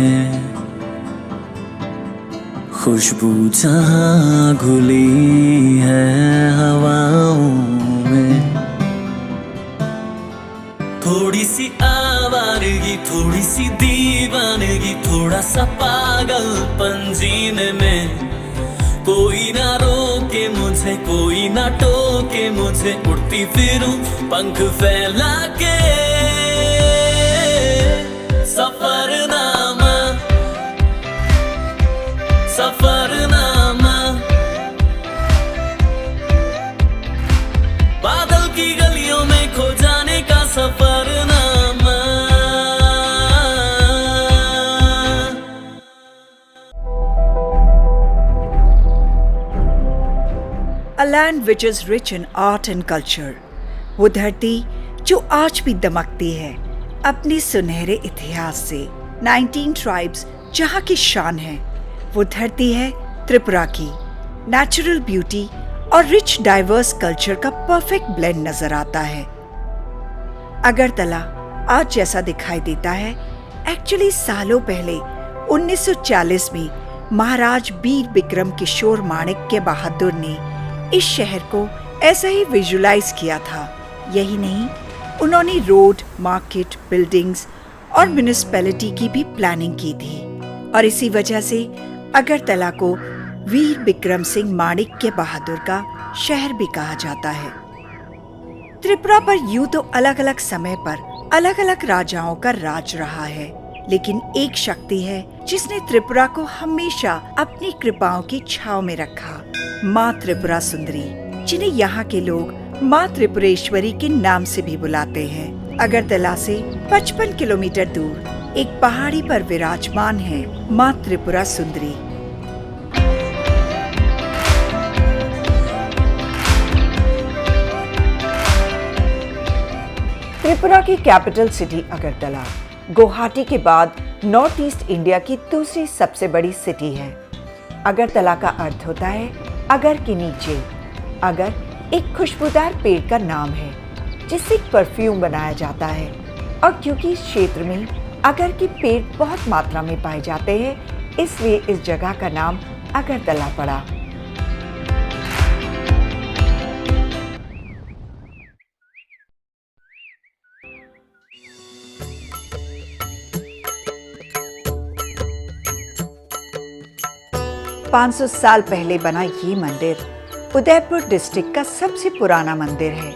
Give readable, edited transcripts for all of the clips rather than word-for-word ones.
में, खुशबू जहाँ घुली है हवाओं में। थोड़ी सी आवारगी, थोड़ी सी दीवानगी, थोड़ा सा पागलपन जीने में। कोई ना रोके मुझे, कोई ना टोके मुझे, उड़ती फिरूं पंख फैला के। सफरनामा, सफरनामा, बादल की गलियों में खो जाने का Safarnama. A land which is rich in art and culture. वो धरती जो आज भी दमकती है अपने सुनहरे इतिहास से। 19 ट्राइब्स जहाँ की शान है। वो धरती है त्रिपुरा की। नेचुरल ब्यूटी और रिच डाइवर्स कल्चर का परफेक्ट ब्लेंड नजर आता है। अगरतला आज जैसा दिखाई देता है, एक्चुअली सालों पहले 1940 में महाराज वीर बिक्रम किशोर माणिक्य बहादुर ने इस शहर को ऐसा ही विजुलाइज किया था। यही नहीं, उन्होंने रोड, मार्केट, बिल्डिंग्स और म्युनिसिपैलिटी की भी प्लानिंग की थी और इसी वजह से अगरतला को वीर बिक्रम सिंह माणिक्य बहादुर का शहर भी कहा जाता है। त्रिपुरा पर यूं तो अलग अलग समय पर अलग अलग राजाओं का राज रहा है, लेकिन एक शक्ति है जिसने त्रिपुरा को हमेशा अपनी कृपाओं की छाव में रखा, माँ त्रिपुरा सुंदरी, जिन्हें यहाँ के लोग माँ त्रिपुरेश्वरी के नाम से भी बुलाते हैं। अगरतला से 55 किलोमीटर दूर एक पहाड़ी पर विराजमान है माँ त्रिपुरा सुंदरी। त्रिपुरा की कैपिटल सिटी अगरतला गुवाहाटी के बाद नॉर्थ ईस्ट इंडिया की दूसरी सबसे बड़ी सिटी है। अगरतला का अर्थ होता है अगर के नीचे। अगर एक खुशबूदार पेड़ का नाम है जिससे परफ्यूम बनाया जाता है, और क्योंकि इस क्षेत्र में अगर के पेड़ बहुत मात्रा में पाए जाते हैं, इसलिए इस जगह का नाम अगरतला पड़ा। पाँच 500 साल पहले बना ये मंदिर उदयपुर डिस्ट्रिक्ट का सबसे पुराना मंदिर है।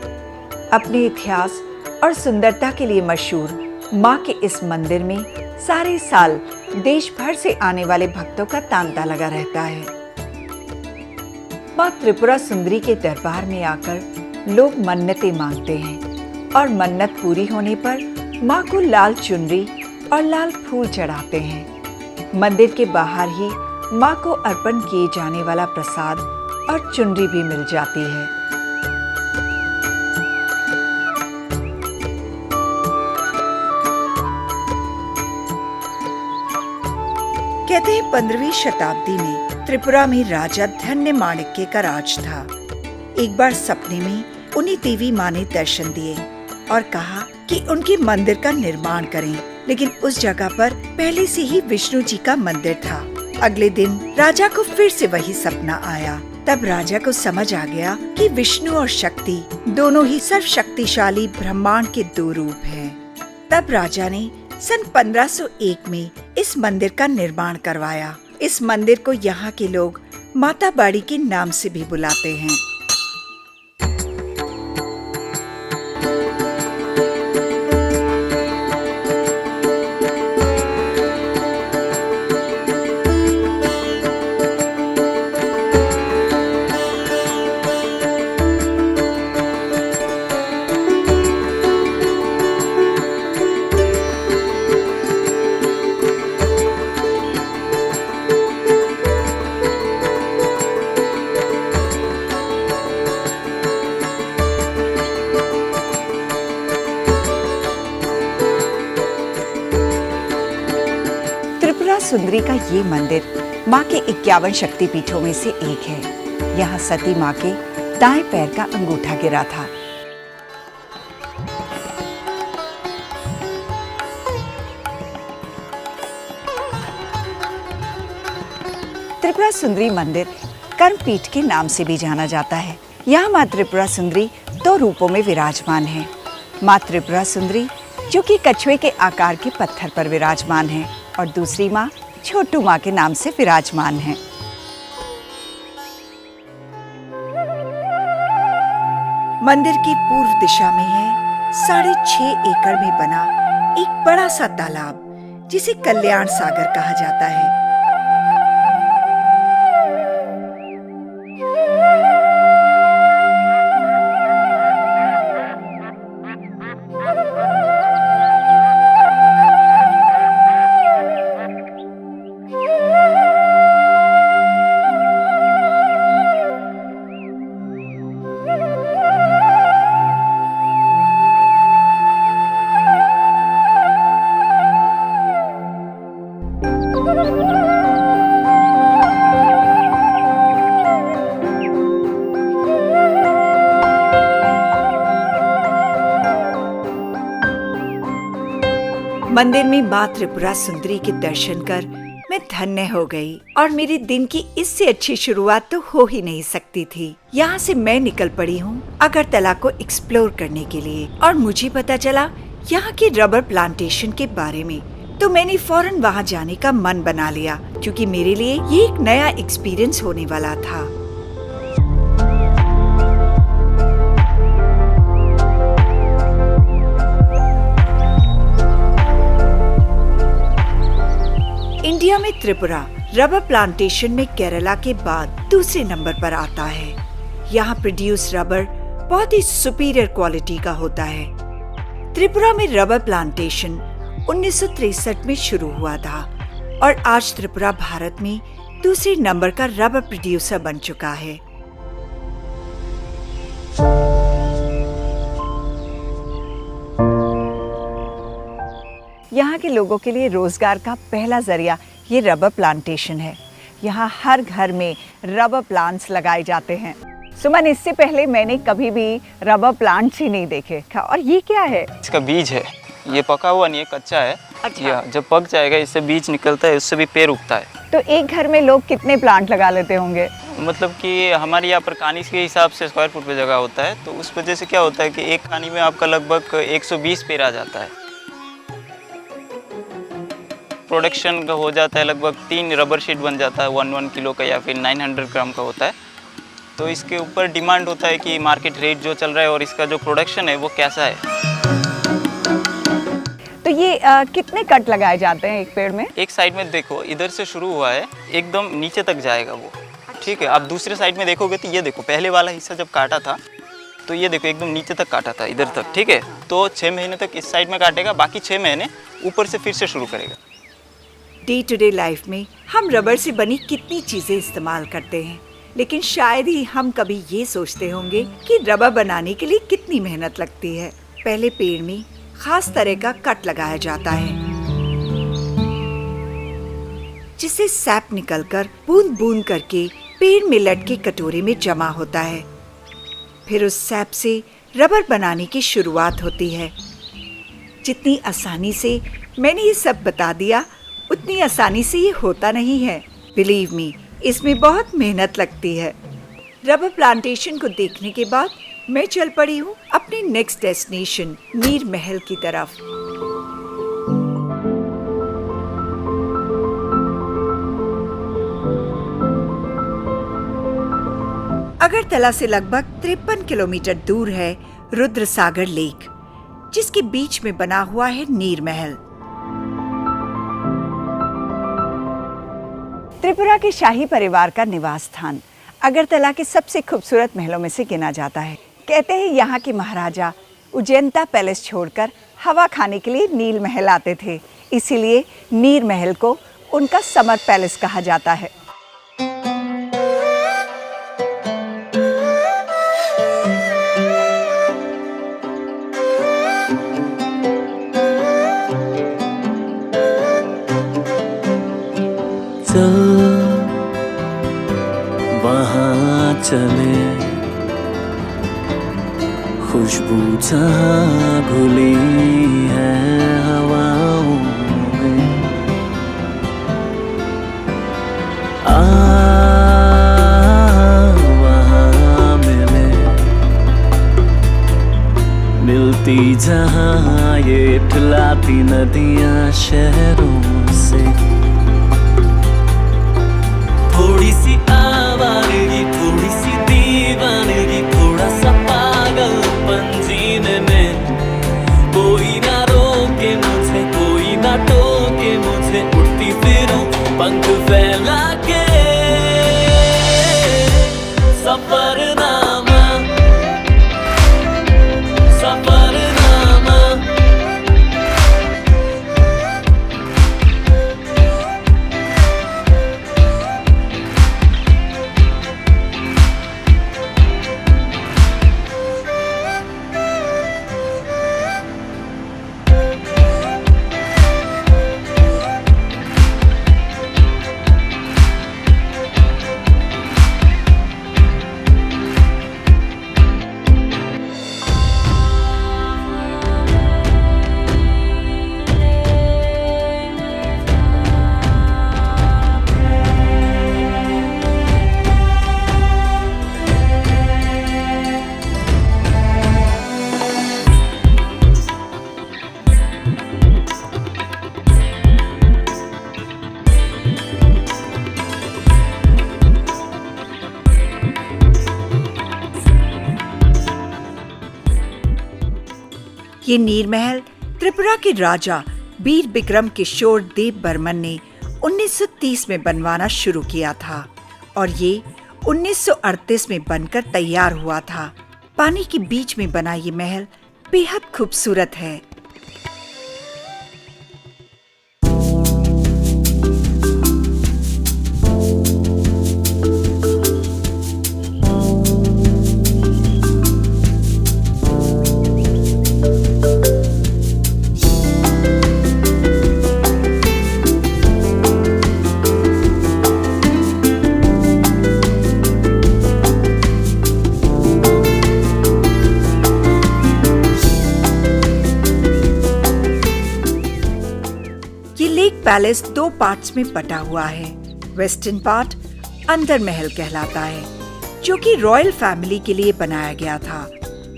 अपने इतिहास और सुंदरता के लिए मशहूर माँ के इस मंदिर में सारे साल देश भर से आने वाले भक्तों का तांता लगा रहता है। माँ त्रिपुरा सुंदरी के दरबार में आकर लोग मन्नतें मांगते हैं और मन्नत पूरी होने पर माँ को लाल चुनरी और लाल फूल चढ़ाते हैं। मंदिर के बाहर ही माँ को अर्पण किए जाने वाला प्रसाद और चुनरी भी मिल जाती है। कहते हैं 15वीं शताब्दी में त्रिपुरा में राजा धन्य माणिक्य का राज था। एक बार सपने में उन्हें देवी माँ ने दर्शन दिए और कहा कि उनके मंदिर का निर्माण करें, लेकिन उस जगह पर पहले से ही विष्णु जी का मंदिर था। अगले दिन राजा को फिर से वही सपना आया। तब राजा को समझ आ गया कि विष्णु और शक्ति दोनों ही सर्वशक्तिशाली ब्रह्मांड के दो रूप हैं। तब राजा ने सन 1501 में इस मंदिर का निर्माण करवाया। इस मंदिर को यहाँ के लोग माता बाड़ी के नाम से भी बुलाते हैं। सुंदरी का ये मंदिर माँ के 51 शक्तिपीठों में से एक है। यहाँ सती माँ के दाएं पैर का अंगूठा गिरा था। त्रिपुरा सुंदरी मंदिर कर्मपीठ के नाम से भी जाना जाता है। यहाँ माँ त्रिपुरा सुंदरी 2 रूपों में विराजमान है। माँ त्रिपुरा सुंदरी जो कि कछुए के आकार के पत्थर पर विराजमान है और दूसरी माँ छोटू माँ के नाम से विराजमान है। मंदिर की पूर्व दिशा में है 6.5 एकड़ में बना एक बड़ा सा तालाब जिसे कल्याण सागर कहा जाता है। मंदिर में माँ त्रिपुरा सुंदरी के दर्शन कर मैं धन्य हो गई और मेरे दिन की इससे अच्छी शुरुआत तो हो ही नहीं सकती थी। यहाँ से मैं निकल पड़ी हूँ अगरतला को एक्सप्लोर करने के लिए और मुझे पता चला यहाँ के रबर प्लांटेशन के बारे में, तो मैंने फौरन वहाँ जाने का मन बना लिया क्योंकि मेरे लिए ये एक नया एक्सपीरियंस होने वाला था। इंडिया में त्रिपुरा रबर प्लांटेशन में केरला के बाद दूसरे नंबर पर आता है। यहाँ प्रोड्यूस रबर बहुत ही सुपीरियर क्वालिटी का होता है। त्रिपुरा में रबर प्लांटेशन 1963 में शुरू हुआ था और आज त्रिपुरा भारत में दूसरे नंबर का रबर प्रोड्यूसर बन चुका है। यहाँ के लोगों के लिए रोजगार का पहला जरिया ये रबर प्लांटेशन है। यहाँ हर घर में रबर प्लांट्स लगाए जाते हैं। सुमन, इससे पहले मैंने कभी भी रबर प्लांट्स ही नहीं देखे। और ये क्या है? इसका बीज है। ये पका हुआ नहीं है, कच्चा है। अच्छा। जब पक जाएगा इससे बीज निकलता है, उससे भी पेड़ उगता है। तो एक घर में लोग कितने प्लांट लगा लेते होंगे? मतलब कि हमारे यहाँ पर कानी के हिसाब से स्क्वायर फुट पे जगह होता है, तो उस वजह से क्या होता है कि एक कानी में आपका लगभग 120 पेड़ आ जाता है। प्रोडक्शन का हो जाता है लगभग 3 रबर शीट बन जाता है 1 किलो का या फिर 900 ग्राम का होता है। तो इसके ऊपर डिमांड होता है कि मार्केट रेट जो चल रहा है और इसका जो प्रोडक्शन है वो कैसा है। तो ये कितने कट लगाए जाते हैं एक पेड़ में? एक साइड में देखो, इधर से शुरू हुआ है, एकदम नीचे तक जाएगा वो। ठीक है, आप दूसरे साइड में देखोगे तो ये देखो, पहले वाला हिस्सा जब काटा था तो ये देखो एकदम नीचे तक काटा था, इधर तक। ठीक है, तो 6 महीने तक इस साइड में काटेगा, बाकी 6 महीने ऊपर से फिर से शुरू करेगा। डे टू डे लाइफ में हम रबर से बनी कितनी चीजें इस्तेमाल करते हैं, लेकिन शायद ही हम कभी ये सोचते होंगे कि रबर बनाने के लिए कितनी मेहनत लगती है। पहले पेड़ में खास तरह का कट लगाया जाता है जिससे सैप निकलकर बूंद बूंद करके पेड़ में लटके कटोरे में जमा होता है। फिर उस सैप से रबर बनाने की शुरुआत होती है। जितनी आसानी से मैंने ये सब बता दिया, उतनी आसानी से ये होता नहीं है। बिलीव मी, इसमें बहुत मेहनत लगती है। रबर प्लांटेशन को देखने के बाद मैं चल पड़ी हूँ अपनी नेक्स्ट डेस्टिनेशन नीर महल की तरफ। अगरतला से लगभग 53 किलोमीटर दूर है रुद्र सागर लेक, जिसके बीच में बना हुआ है नीर महल। त्रिपुरा के शाही परिवार का निवास स्थान अगरतला के सबसे खूबसूरत महलों में से गिना जाता है। कहते हैं यहाँ के महाराजा उजैंता पैलेस छोड़कर हवा खाने के लिए नील महल आते थे, इसीलिए नीर महल को उनका समर पैलेस कहा जाता है। वहाँ चले खुशबू जहाँ घुली है हवाओं में। कोई जहां ये ठुलाती नदियां शहरों से। थोड़ी सी आवारगी, थोड़ी सी दीवानगी, थोड़ा सा पागलपन जीने में। कोई ना रोके मुझे, कोई ना टोके मुझे, उड़ती फिरूं पंख फैला के। सफरनामा, सफरनामा। ये नीर महल त्रिपुरा के राजा वीर विक्रम किशोर देव बर्मन ने 1930 में बनवाना शुरू किया था और ये 1938 में बनकर तैयार हुआ था। पानी के बीच में बना ये महल बेहद खूबसूरत है। पैलेस 2 पार्ट्स में बटा हुआ है। वेस्टर्न पार्ट अंदर महल कहलाता है, जो कि रॉयल फैमिली के लिए बनाया गया था।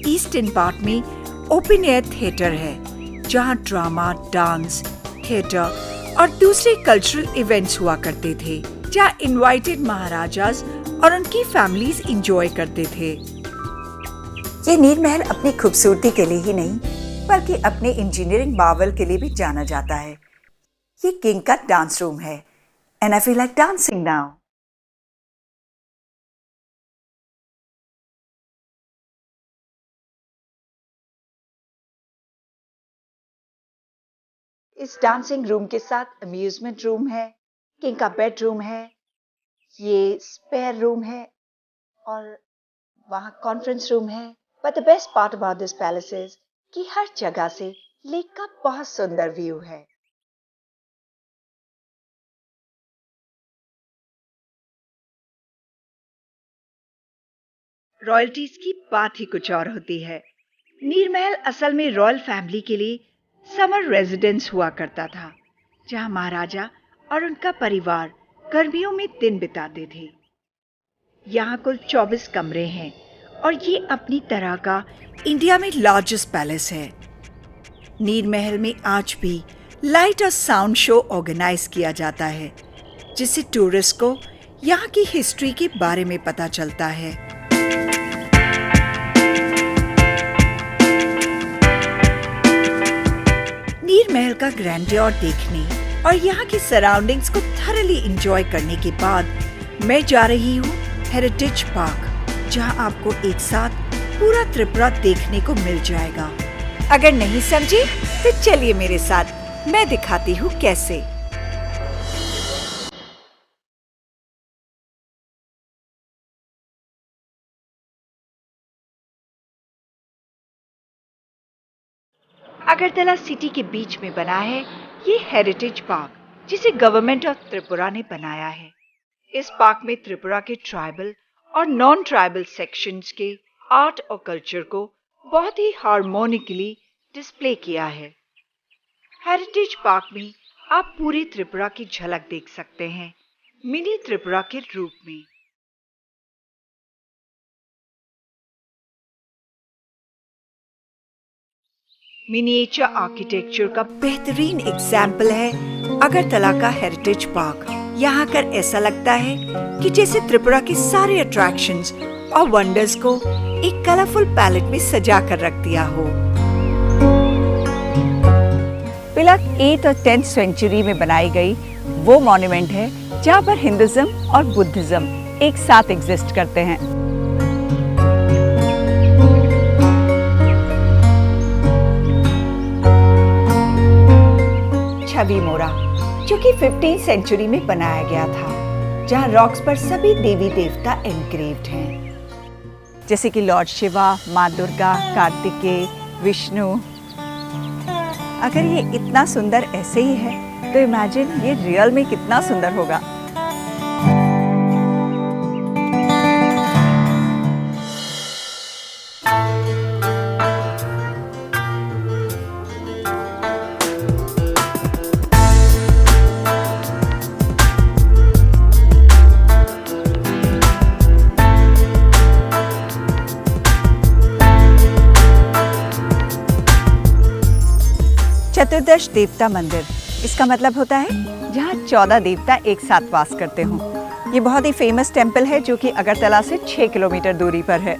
ईस्टर्न पार्ट में ओपन एयर थिएटर है, जहां ड्रामा, डांस, थिएटर और दूसरे कल्चरल इवेंट्स हुआ करते थे, जहां इनवाइटेड महाराजास और उनकी फैमिलीज एंजॉय करते थे। ये नीर महल अपनी खूबसूरती के लिए ही नहीं, बल्कि अपने इंजीनियरिंग मार्वल के लिए भी जाना जाता है। ये किंग का डांस रूम है, and I feel like dancing now. इस डांसिंग रूम के साथ अम्यूजमेंट रूम है, किंग का बेडरूम है, ये स्पेयर रूम है और वहां कॉन्फ्रेंस रूम है। But the best part about this palace is कि हर जगह से लेक का बहुत सुंदर व्यू है। रॉयल्टीज की बात ही कुछ और होती है। नीर महल असल में रॉयल फैमिली के लिए समर रेजिडेंस हुआ करता था, जहां महाराजा और उनका परिवार गर्मियों में दिन बिताते थे। यहाँ कुल 24 कमरे हैं और ये अपनी तरह का इंडिया में लार्जेस्ट पैलेस है। नीर महल में आज भी लाइट और साउंड शो ऑर्गेनाइज किया जाता है, जिससे टूरिस्ट को यहाँ की हिस्ट्री के बारे में पता चलता है। नीर महल का ग्रैंडियर देखने और यहाँ की सराउंडिंग्स को थॉरली एंजॉय करने के बाद मैं जा रही हूँ हेरिटेज पार्क, जहाँ आपको एक साथ पूरा त्रिपुरा देखने को मिल जाएगा। अगर नहीं समझे तो चलिए मेरे साथ, मैं दिखाती हूँ कैसे। अगरतला सिटी के बीच में बना है ये हेरिटेज पार्क, जिसे गवर्नमेंट ऑफ त्रिपुरा ने बनाया है। इस पार्क में त्रिपुरा के ट्राइबल और नॉन ट्राइबल सेक्शंस के आर्ट और कल्चर को बहुत ही हार्मोनिकली डिस्प्ले किया है। हेरिटेज पार्क में आप पूरे त्रिपुरा की झलक देख सकते हैं, मिनी त्रिपुरा के रूप में। मिनिएचर आर्किटेक्चर का बेहतरीन एग्जाम्पल है अगरतला का हेरिटेज पार्क। यहाँ कर ऐसा लगता है कि जैसे त्रिपुरा के सारे अट्रैक्शंस और वंडर्स को एक कलरफुल पैलेट में सजा कर रख दिया हो। पिलक 8th और 10th सेंचुरी में बनाई गई वो मॉन्यूमेंट है जहाँ पर हिंदुइज्म और बुद्धिज्म एक साथ एग्जिस्ट करते हैं। छवि मोरा जो कि 15th सेंचुरी में बनाया गया था, जहाँ रॉक्स पर सभी देवी देवता एनग्रेव्ड हैं, जैसे कि लॉर्ड शिवा, माँ दुर्गा, कार्तिकेय, विष्णु। अगर ये इतना सुंदर ऐसे ही है तो इमेजिन ये रियल में कितना सुंदर होगा। चतुर्दश देवता मंदिर, इसका मतलब होता है जहाँ 14 देवता एक साथ वास करते हों। ये बहुत ही फेमस टेम्पल है जो कि अगरतला से 6 किलोमीटर दूरी पर है।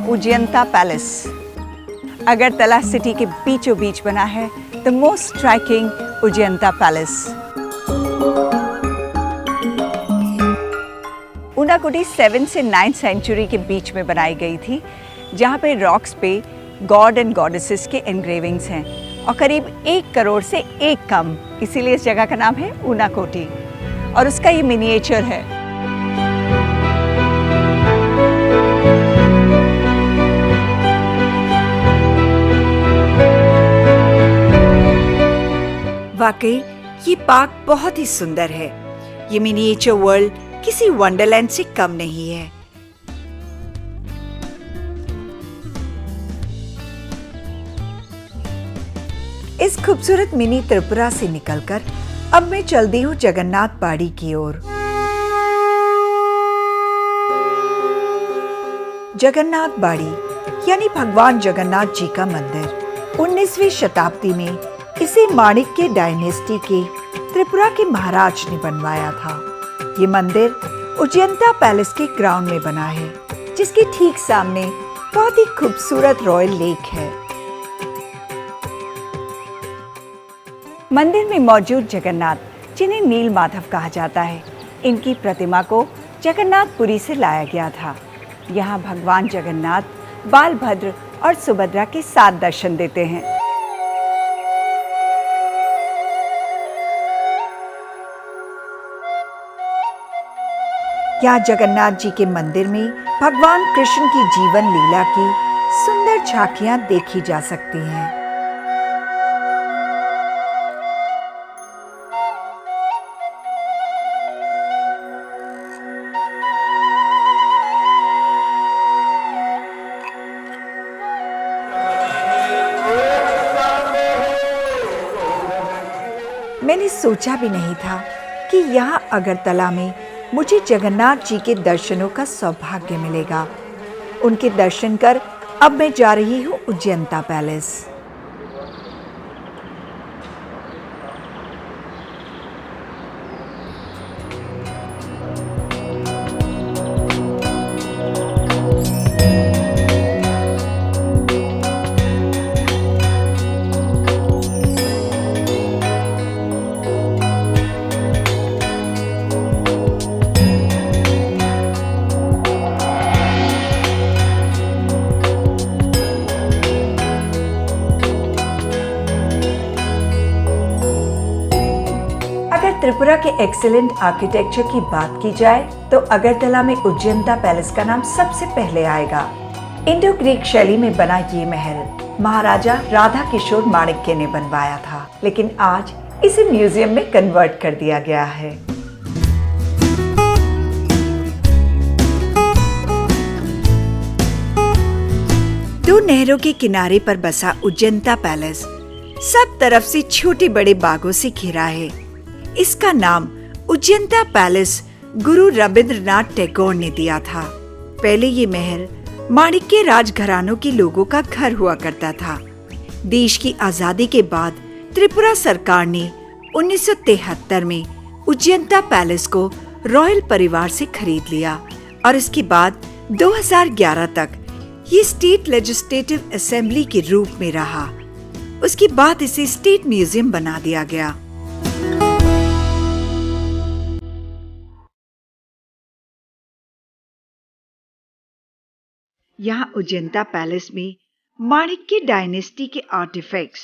उज्जैनता पैलेस अगरतला सिटी के बीचों बीच बना है the most striking Ujjayanta palace. Unakoti 7 से 9th सेंचुरी के बीच में बनाई गई थी, जहाँ पे रॉक्स पे गॉड एंड गॉडेसेस के एनग्रेविंग्स हैं और करीब 1 करोड़ से 1 कम, इसीलिए इस जगह का नाम है ऊनाकोटी और उसका ये मिनिएचर है। वाकई ये पार्क बहुत ही सुंदर है। ये मिनिएचर वर्ल्ड किसी वंडरलैंड से कम नहीं है। इस खूबसूरत मिनी त्रिपुरा से निकलकर अब मैं चल दी हूँ जगन्नाथ बाड़ी की ओर। जगन्नाथ बाड़ी यानी भगवान जगन्नाथ जी का मंदिर 19वीं शताब्दी में इसे माणिक्य डायनेस्टी के त्रिपुरा के महाराज ने बनवाया था। ये मंदिर उज्जैनता पैलेस के ग्राउंड में बना है, जिसके ठीक सामने बहुत ही खूबसूरत रॉयल लेक है। मंदिर में मौजूद जगन्नाथ, जिन्हें नील माधव कहा जाता है, इनकी प्रतिमा को जगन्नाथपुरी से लाया गया था। यहाँ भगवान जगन्नाथ बालभद्र और सुभद्रा के साथ दर्शन देते हैं। यहाँ जगन्नाथ जी के मंदिर में भगवान कृष्ण की जीवन लीला की सुंदर झांकियां देखी जा सकती हैं। मैंने सोचा भी नहीं था कि यहाँ अगरतला में मुझे जगन्नाथ जी के दर्शनों का सौभाग्य मिलेगा। उनके दर्शन कर अब मैं जा रही हूँ उज्जैनता पैलेस। त्रिपुरा के एक्सीलेंट आर्किटेक्चर की बात की जाए तो अगरतला में उज्जैनता पैलेस का नाम सबसे पहले आएगा। इंडो ग्रीक शैली में बना ये महल महाराजा राधा किशोर माणिक्य ने बनवाया था, लेकिन आज इसे म्यूजियम में कन्वर्ट कर दिया गया है। दो नहरों के किनारे पर बसा उज्जैनता पैलेस सब तरफ से छोटे बड़े बागों से घिरा है। इसका नाम उज्जैनता पैलेस गुरु रविंद्रनाथ टैगोर ने दिया था। पहले ये महल माणिक्य राजघरानों के लोगों का घर हुआ करता था। देश की आजादी के बाद त्रिपुरा सरकार ने 1973 में उज्जैनता पैलेस को रॉयल परिवार से खरीद लिया और इसके बाद 2011 तक ये स्टेट लेजिस्लेटिव असेंबली के रूप में रहा। उसके बाद इसे स्टेट म्यूजियम बना दिया गया। यहाँ उज्जैनता पैलेस में माणिक्य डायनेस्टी के आर्टिफैक्ट्स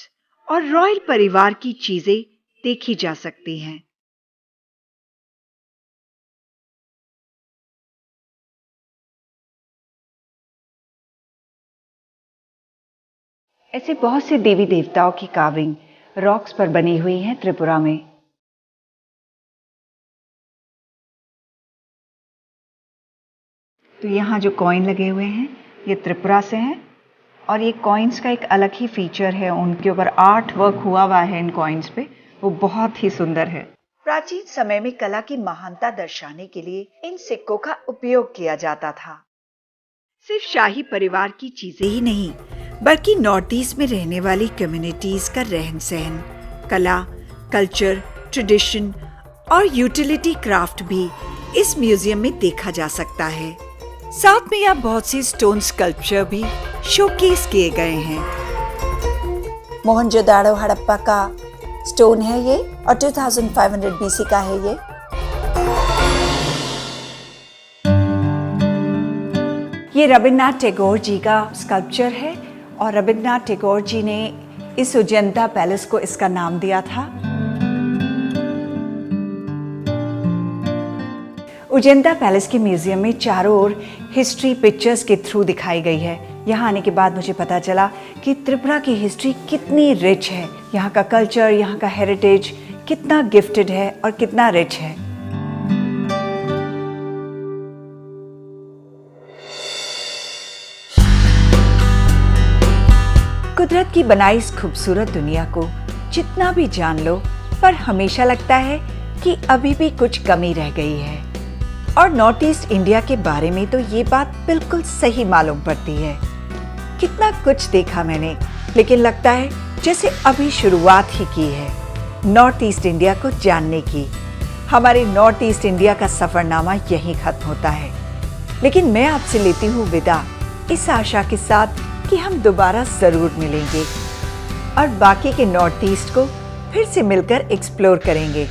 और रॉयल परिवार की चीजें देखी जा सकती हैं। ऐसे बहुत से देवी देवताओं की कार्विंग रॉक्स पर बनी हुई है त्रिपुरा में। तो यहाँ जो कॉइन लगे हुए हैं ये त्रिपुरा से हैं और ये कॉइन्स का एक अलग ही फीचर है, उनके ऊपर आर्ट वर्क हुआ है इन कॉइन्स पे, वो बहुत ही सुंदर है। प्राचीन समय में कला की महानता दर्शाने के लिए इन सिक्कों का उपयोग किया जाता था। सिर्फ शाही परिवार की चीजें ही नहीं बल्कि नॉर्थ ईस्ट में रहने वाली कम्युनिटीज का रहन सहन, कला, कल्चर, ट्रेडिशन और यूटिलिटी क्राफ्ट भी इस म्यूजियम में देखा जा सकता है। साथ में यहाँ बहुत सी स्टोन स्कल्पचर भी शोकेस किए गए हैं। मोहनजोदाड़ो हड़प्पा का स्टोन है ये और 2500 BC का है ये। ये रविन्द्रनाथ टैगोर जी का स्कल्पचर है और रविन्द्रनाथ टैगोर जी ने इस उज्जैनता पैलेस को इसका नाम दिया था। उज्जैनता पैलेस के म्यूजियम में चारों ओर हिस्ट्री पिक्चर्स के थ्रू दिखाई गई है। यहाँ आने के बाद मुझे पता चला कि त्रिपुरा की हिस्ट्री कितनी रिच है, यहाँ का कल्चर, यहाँ का हेरिटेज कितना गिफ्टेड है और कितना रिच है। कुदरत की बनाई इस खूबसूरत दुनिया को जितना भी जान लो, पर हमेशा लगता है कि अभी भी कुछ कमी रह गई है। और नॉर्थ ईस्ट इंडिया के बारे में तो ये बात बिल्कुल सही मालूम पड़ती है। कितना कुछ देखा मैंने, लेकिन लगता है जैसे अभी शुरुआत ही की है नॉर्थ ईस्ट इंडिया को जानने की। हमारे नॉर्थ ईस्ट इंडिया का सफरनामा यहीं खत्म होता है, लेकिन मैं आपसे लेती हूँ विदा इस आशा के साथ कि हम दोबारा जरूर मिलेंगे और बाकी के नॉर्थ ईस्ट को फिर से मिलकर एक्सप्लोर करेंगे।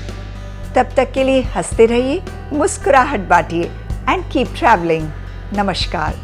तब तक के लिए हंसते रहिए, मुस्कुराहट बांटिए एंड कीप ट्रैवलिंग। नमस्कार।